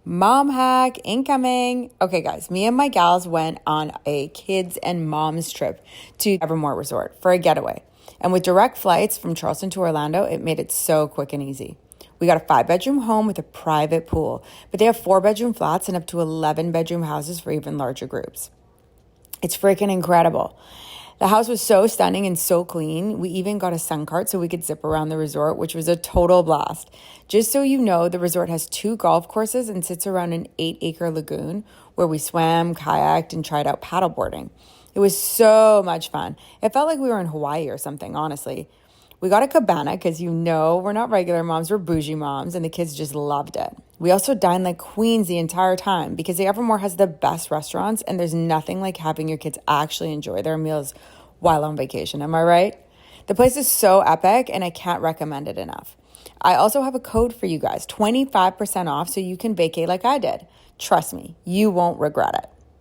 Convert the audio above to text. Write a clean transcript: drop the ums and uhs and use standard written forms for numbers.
Mom hack incoming. Okay, guys, me and my gals went on a kids and moms trip to Evermore Resort for a getaway. And with direct flights from Charleston to Orlando, it made it so quick and easy. We got a 5-bedroom home with a private pool, but they have 4-bedroom flats and up to 11-bedroom houses for even larger groups. It's freaking incredible. The house was so stunning and so clean. We even got a sun cart so we could zip around the resort, which was a total blast. Just so you know, the resort has 2 golf courses and sits around an 8-acre lagoon where we swam, kayaked, and tried out paddleboarding. It was so much fun. It felt like we were in Hawaii or something, honestly. We got a cabana because we're not regular moms, we're bougie moms, and the kids just loved it. We also dined like queens the entire time because the Evermore has the best restaurants, and there's nothing like having your kids actually enjoy their meals while on vacation. Am I right? The place is so epic, and I can't recommend it enough. I also have a code for you guys, 25% off, so you can vacate like I did. Trust me, you won't regret it.